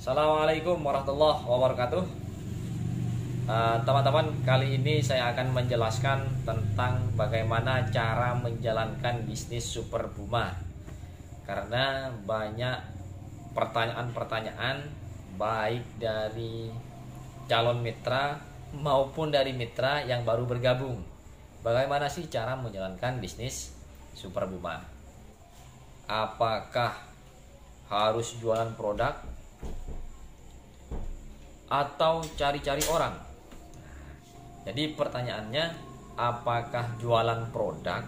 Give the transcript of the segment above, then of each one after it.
Assalamualaikum warahmatullahi wabarakatuh. Teman-teman, kali ini saya akan menjelaskan tentang bagaimana cara menjalankan bisnis Super Buma. Karena banyak pertanyaan-pertanyaan baik dari calon mitra maupun dari mitra yang baru bergabung. Bagaimana sih cara menjalankan bisnis Super Buma? Apakah harus jualan produk atau cari-cari orang? Jadi pertanyaannya, apakah jualan produk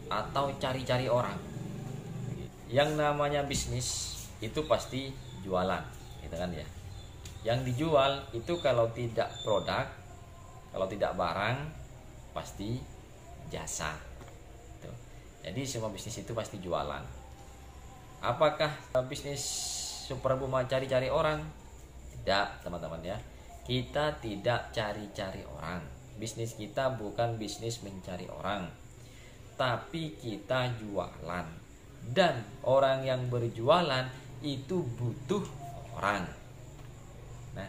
atau cari-cari orang? Yang namanya bisnis itu pasti jualan, gitu kan ya. Yang dijual itu kalau tidak produk, kalau tidak barang, pasti jasa. Tuh. Jadi semua bisnis itu pasti jualan. Apakah bisnis Super Buma cari-cari orang? Tidak, teman-teman ya. Kita tidak cari-cari orang. Bisnis kita bukan bisnis mencari orang, tapi kita jualan. Dan orang yang berjualan itu butuh orang. Nah,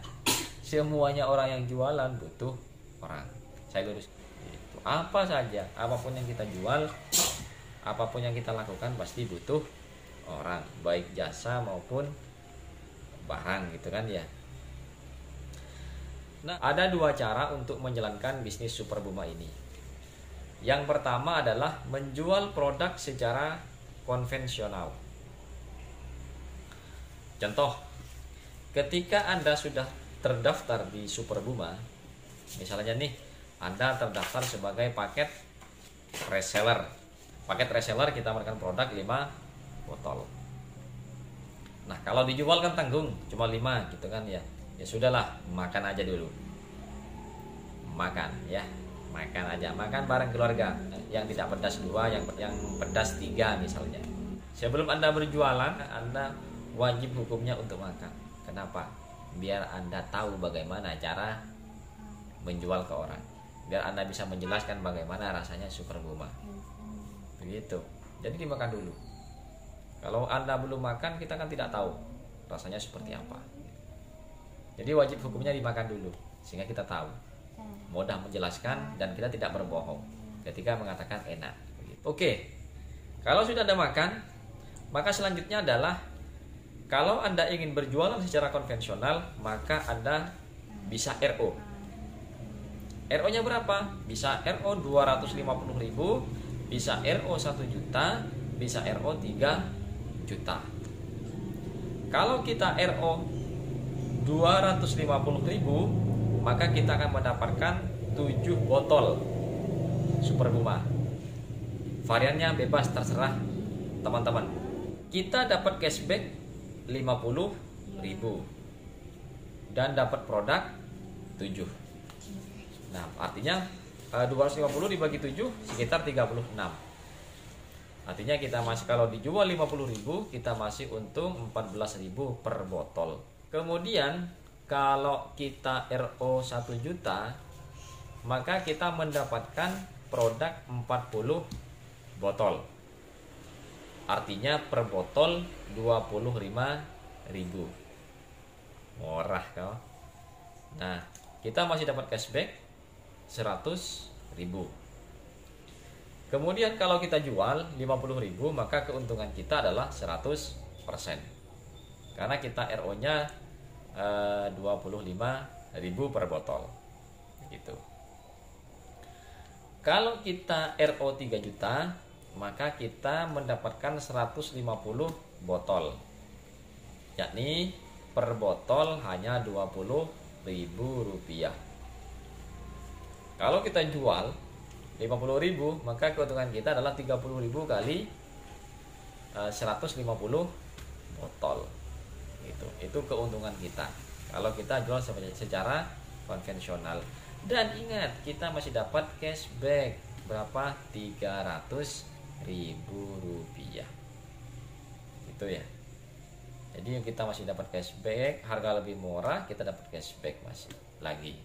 semuanya orang yang jualan butuh orang. Saya lurus. Itu apa saja, apapun yang kita jual, apapun yang kita lakukan pasti butuh orang, baik jasa maupun barang, gitu kan ya. Nah, ada dua cara untuk menjalankan bisnis Super Buma ini. Yang pertama adalah menjual produk secara konvensional. Contoh, ketika Anda sudah terdaftar di Super Buma, misalnya nih, Anda terdaftar sebagai paket reseller. Paket reseller kita memberikan produk 5 botol. Nah, kalau dijual kan tanggung, cuma 5 gitu kan ya. Ya sudahlah, makan aja dulu. Makan ya, makan aja, makan bareng keluarga. Yang tidak pedas 2, yang pedas 3 misalnya. Sebelum Anda berjualan, Anda wajib hukumnya untuk makan. Kenapa? Biar Anda tahu bagaimana cara menjual ke orang. Biar Anda bisa menjelaskan bagaimana rasanya Super Buma. Begitu. Jadi dimakan dulu. Kalau Anda belum makan, kita kan tidak tahu rasanya seperti apa. Jadi wajib hukumnya dimakan dulu, sehingga kita tahu. Mudah menjelaskan dan kita tidak berbohong ketika mengatakan enak. Oke, kalau sudah Anda makan, maka selanjutnya adalah kalau Anda ingin berjualan secara konvensional, maka Anda bisa RO. RO-nya berapa? Bisa RO 250.000, bisa RO 1 juta, bisa RO 3 juta. Kalau kita RO 250.000, maka kita akan mendapatkan 7 botol Super Buma. Variannya bebas, terserah teman-teman. Kita dapat cashback 50.000 dan dapat produk 7. Nah, artinya 250 dibagi 7 sekitar 36. Artinya kita masih, kalau dijual 50.000, kita masih untung 14.000 per botol. Kemudian kalau kita RO 1 juta, maka kita mendapatkan produk 40 botol. Artinya per botol 25.000. Murah kau. Nah, kita masih dapat cashback 100.000. Kemudian kalau kita jual 50.000, maka keuntungan kita adalah 100%. Karena kita RO-nya 25.000 per botol. Gitu. Kalau kita RO 3 juta, maka kita mendapatkan 150 botol. Yakni per botol hanya Rp20.000. Kalau kita jual 50.000, maka keuntungan kita adalah 30.000 kali 150 botol. Itu keuntungan kita kalau kita jual secara konvensional. Dan ingat, kita masih dapat cashback berapa? Rp300.000. Itu ya. Jadi kita masih dapat cashback, harga lebih murah, kita dapat cashback masih lagi.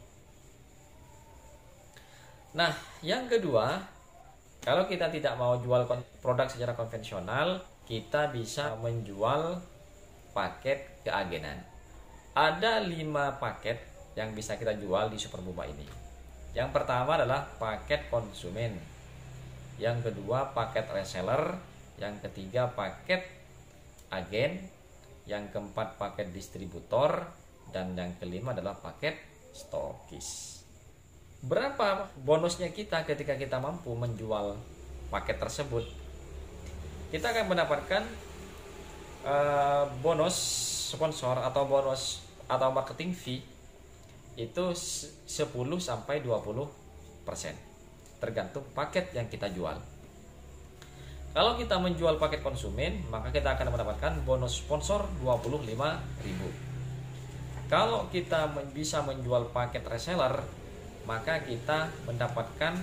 Nah, yang kedua, kalau kita tidak mau jual produk secara konvensional, kita bisa menjual paket keagenan. Ada 5 paket yang bisa kita jual di Superbuma ini. Yang pertama adalah paket konsumen, yang kedua paket reseller, yang ketiga paket agen, yang keempat paket distributor, dan yang kelima adalah paket stokis. Berapa bonusnya kita ketika kita mampu menjual paket tersebut? Kita akan mendapatkan bonus sponsor atau bonus atau marketing fee itu 10-20%, tergantung paket yang kita jual. Kalau kita menjual paket konsumen, maka kita akan mendapatkan bonus sponsor 25.000. Kalau kita bisa menjual paket reseller, maka kita mendapatkan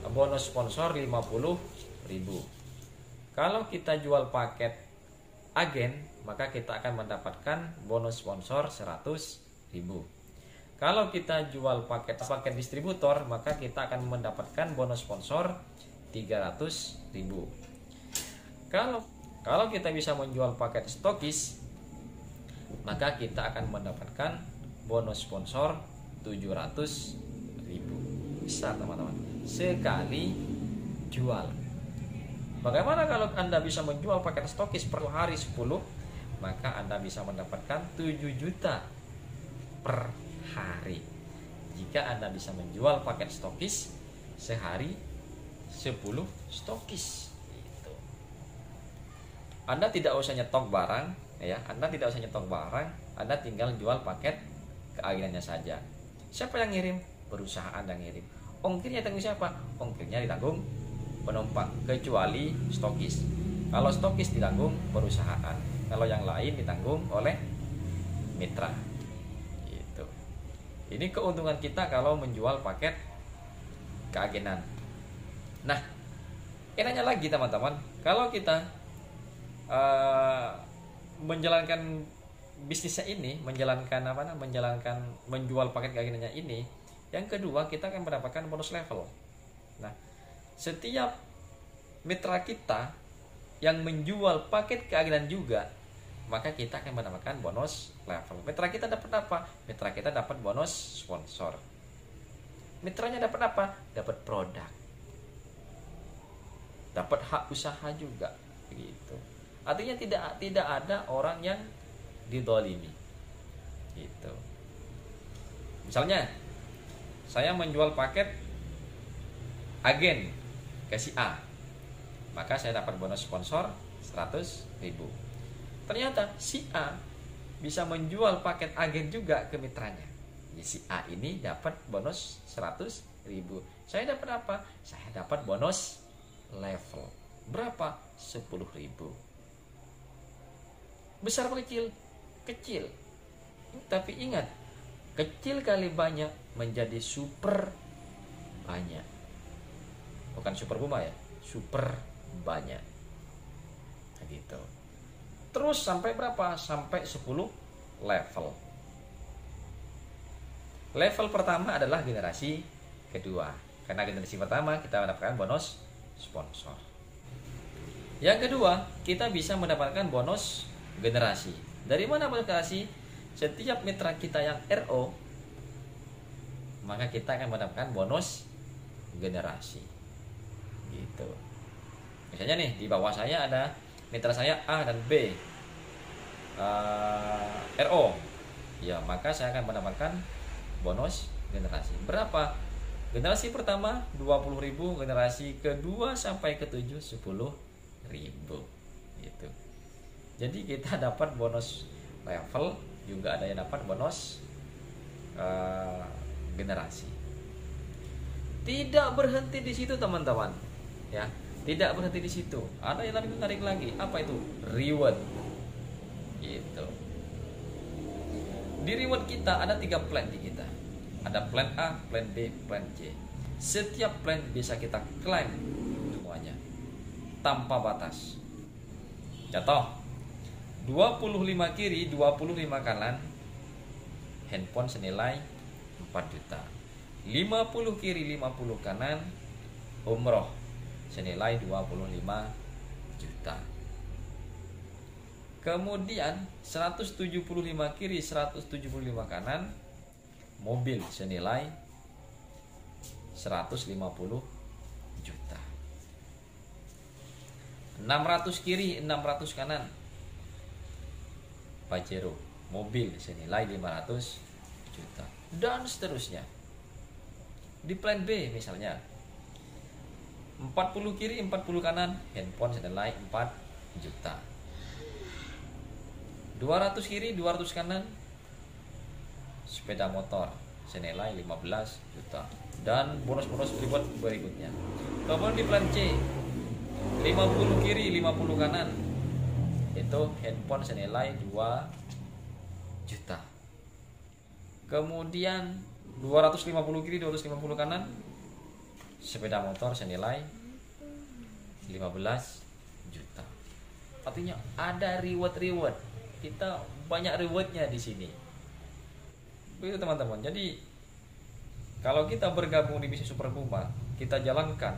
bonus sponsor 50.000. Kalau kita jual paket agen, maka kita akan mendapatkan bonus sponsor 100.000. Kalau kita jual paket distributor, maka kita akan mendapatkan bonus sponsor 300.000. Kalau kita bisa menjual paket stokis, maka kita akan mendapatkan bonus sponsor 700.000. Besar teman-teman, sekali jual. Bagaimana kalau Anda bisa menjual paket stokis per hari 10, maka Anda bisa mendapatkan 7 juta per hari. Jika Anda bisa menjual paket stokis sehari 10 stokis gitu. Anda tidak usah nyetok barang ya, Anda tidak usah nyetok barang, Anda tinggal jual paket keagenannya saja. Siapa yang ngirim? Perusahaan yang ngirim. Ongkirnya tanggung siapa? Ongkirnya ditanggung penumpang, kecuali stokis. Kalau stokis ditanggung perusahaan, kalau yang lain ditanggung oleh mitra. Gitu. Ini keuntungan kita kalau menjual paket keagenan. Nah, enaknya lagi teman-teman, kalau kita menjalankan bisnisnya ini, menjual paket keagenannya ini, yang kedua kita akan mendapatkan bonus level. Nah, setiap mitra kita yang menjual paket keagenan juga, maka kita akan mendapatkan bonus level. Mitra kita dapat apa? Mitra kita dapat bonus sponsor. Mitranya dapat apa? Dapat produk, dapat hak usaha juga, begitu. Artinya tidak ada orang yang didolimi, gitu. Misalnya saya menjual paket agen ke si A, maka saya dapat bonus sponsor 100.000. Ternyata si A bisa menjual paket agen juga ke mitranya. Jadi si A ini dapat bonus 100.000. Saya dapat apa? Saya dapat bonus level. Berapa? 10.000. Besar apa kecil? Kecil. Tapi ingat, kecil kali banyak menjadi super banyak. Bukan Superbuma ya, super banyak. Gitu. Terus sampai berapa? Sampai 10 level. Level pertama adalah generasi kedua. Karena generasi pertama kita mendapatkan bonus sponsor. Yang kedua, kita bisa mendapatkan bonus generasi. Dari mana bonus generasi? Setiap mitra kita yang RO, maka kita akan mendapatkan bonus generasi. Gitu. Misalnya nih, di bawah saya ada mitra saya A dan B, RO, ya maka saya akan mendapatkan bonus generasi. Berapa? Generasi pertama 20.000, generasi kedua sampai ke-7 10.000. Gitu. Jadi kita dapat bonus level, juga ada yang dapat bonus generasi. Tidak berhenti di situ teman-teman, ya. Tidak berhenti di situ. Ada yang lebih menarik lagi. Apa itu? Reward. Gitu. Di reward kita ada 3 plan di kita. Ada plan A, plan B, plan C. Setiap plan bisa kita klaim semuanya tanpa batas. Contoh, 25 kiri, 25 kanan, handphone senilai 4 juta. 50 kiri, 50 kanan, umroh senilai 25 juta. Kemudian 175 kiri 175 kanan, mobil senilai 150 juta. 600 kiri 600 kanan, Pajero, mobil senilai 500 juta. Dan seterusnya. Di plan B misalnya 40 kiri 40 kanan, handphone senilai 4 juta. 200 kiri 200 kanan, sepeda motor senilai 15 juta. Dan bonus-bonus reward berikutnya. Kemudian di plan C 50 kiri 50 kanan, itu handphone senilai 2 juta. Kemudian 250 kiri 250 kanan, sepeda motor senilai 15 juta. Artinya ada reward. Kita banyak rewardnya di sini. Begitu teman-teman. Jadi kalau kita bergabung di bisnis Super Puma, kita jalankan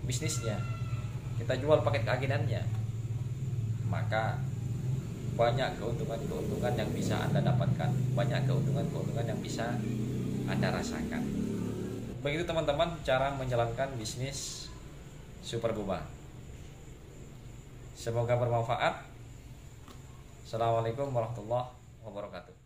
bisnisnya, kita jual paket keagenannya, maka banyak keuntungan yang bisa Anda dapatkan, banyak keuntungan yang bisa Anda rasakan. Begitu teman-teman cara menjalankan bisnis Super Puma. Semoga bermanfaat. Assalamualaikum warahmatullahi wabarakatuh.